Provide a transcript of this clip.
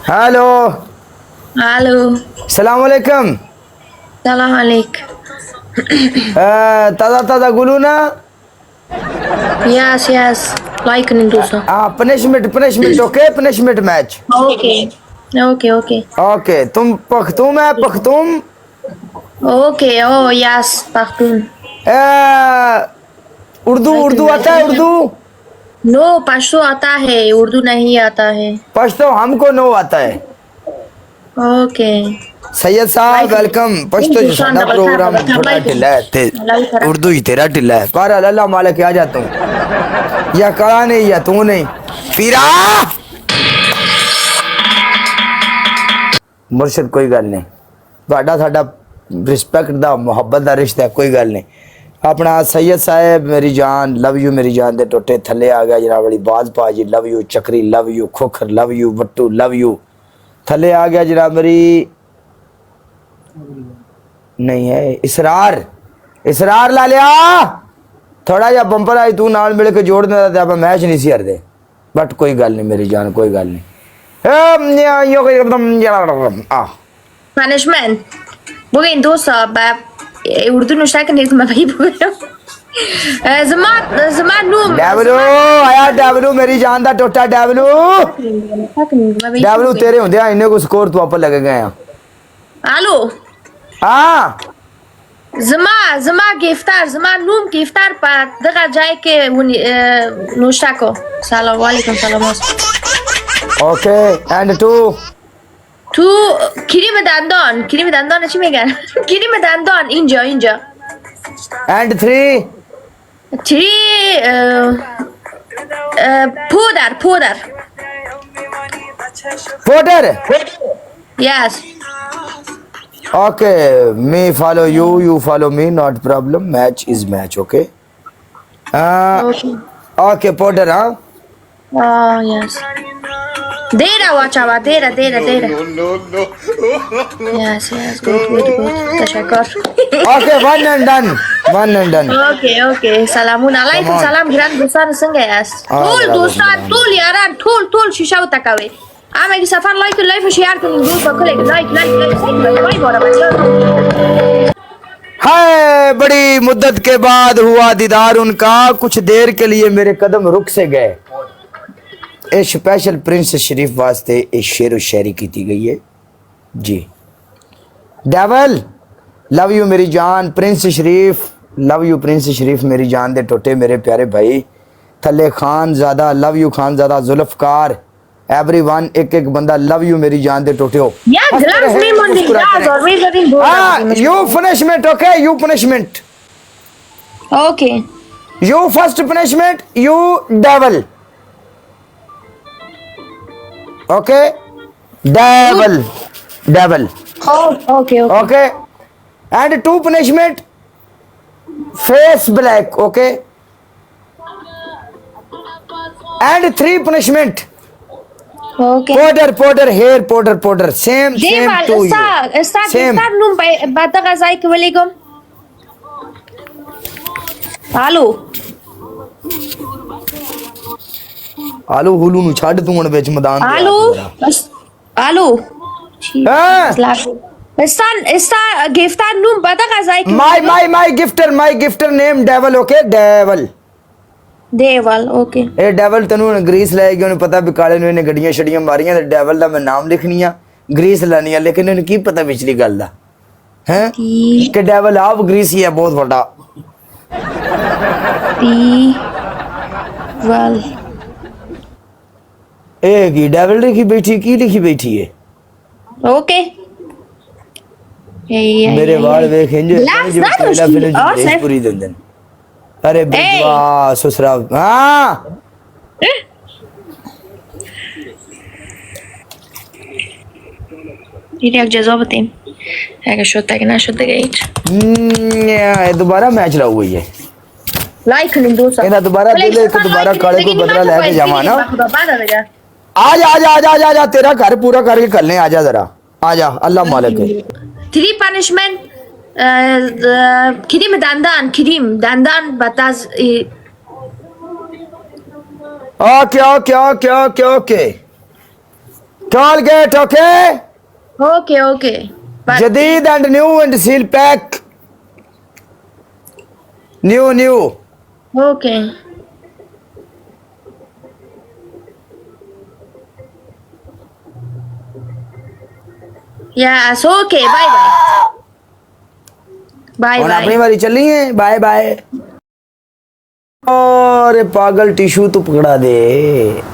Hello. Halo, सलाम अलैकुम। salam alik. ताज़ा ताज़ा गुलू ना। Yes, yes, like Nindusa. Punishment punishment okay punishment match. Okay, okay, okay. Okay तुम पख्तूम है पख्तूम। Okay, oh yes, Pakhtun. Urdu Like Urdu आता है उर्दू। No, पश्तो आता है, उर्दू नहीं आता है. पश्तो हमको नो आता है। Okay. सैयद साहब Like वेलकम। पश्तो जो Hindusan साडा double tap, प्रोग्राम थोड़ा like ढिला है ते like करा. उर्दू ही तेरा ढिला है पर अल्लाह मालिक आ जा तू या कड़ा नहीं या तू नहीं फिरा मुर्शिद कोई गल नहीं ਤੁਹਾਡਾ ਸਾਡਾ रिस्पेक्ट ਦਾ ਮੁਹੱਬਤ ਦਾ ਰਿਸ਼ਤਾ ਕੋਈ ਗੱਲ नहीं अपना सैयद साहब मेरी जान लव यू मेरी जान दे टोटे थले आ गया जनाब वाली बाज पाजी love you Chakri love you Khokhar love you Battu love you थले आ गया जनाब मेरी नहीं है इसरार इसरार ला लिया थोड़ा जा बंपर आई तू नाल मिल के जोड़ देता ते आप मैच नहीं सी हरदे बट कोई गल नहीं मेरी जान कोई गल नहीं Punishment. Bugün dosa, उर्दू नुशाक नहीं तो मैं वही बोल रहा हूँ. Zaman नूम. डेवलू आया डेवलू मेरी जान दा टोटा डेवलू डेवलू तेरे होंदे इन्ने को स्कोर तू आप लगे गए हैं Alo. हाँ زما گفتار زما نوم گفتار پا دقا جایی که نوشتکو سلام علیکم سلام okay and to تو کریم دندان چی میگن کریم دندان اینجا and three تری پودر पोटर یس okay me follow you you follow me not problem match is match okay okay पोटर हाँ یس دیره واچاوا دیره یس گود تشکر ओके वन एंड डन اوکی سلامون علیکم سلام ګران دوستان څنګه یاست ټول دوستان ټول یاران ټول شیشه وتکوي اما کی سفر لایک شیر کنین گروپ کو لایک بای بورا हाय बड़ी मुद्दत के बाद हुआ दीदार उनका कुछ देर के लिए मेरे कदम रुक से गए ए स्पेशल प्रिंस शरीफ वास्ते एक शेर व शायरी की गई है जी डेवल लव यू मेरी जान prince Sharif love you prince Sharif मेरी जान दे टोटे मेरे प्यारे भाई थले खान ज़्यादा लव यू खान ज़्यादा जुल्फकार एवरीवन एक एक बंदा लव यू मेरी जान दे टोटे हो you punishment okay you punishment okay you first punishment you devil okay devil okay okay and two punishment face black okay and three punishment okay पोडर हेयर पोडर सेम टू यू सेम گفتار نوم بعد دقا زایی که ولیگم الو आलू Hulu नु छड़ तू हुन विच मैदान الو हां استا گفتار نوم بعد دقا زایی که my gifter name devil okay devil devil okay a devil तनु ग्रीस ले गए पता भी काले नु इने गड्डियां छड़ियां मारियां ते डेवल दा मैं नाम लिखनिया ग्रीस लानी है लेकिन इन्हें की पता पिछली गल दा हैं कि डेवल आप ग्रीसी है बहुत बड़ा देवल ए की डेवल लिखी बैठी है ओके मेरे वाल देख इंज जो पहला फिल्म पूरी दंदन अरे बिजवा ससुरा हां direkt جذابتين هيك شو تاجنا شو دقيقة दोबारा मैच ला हुई है लाइक नहीं दो सब इधर दोबारा दिले तो दोबारा काले को बदला लेके जावा ना आजा तेरा घर पूरा करके कर ले आजा जरा आजा अल्लाह मालिक है three punishment كريم دندان بتاز okay Colgate, okay? Okay, okay. But Jadid and new and seal pack. New. okay. Yes, okay. Bye bye. Bye और अपनी bye. बारी चलनी है, बाय बाय। और पागल टिश्यू तो पकड़ा दे।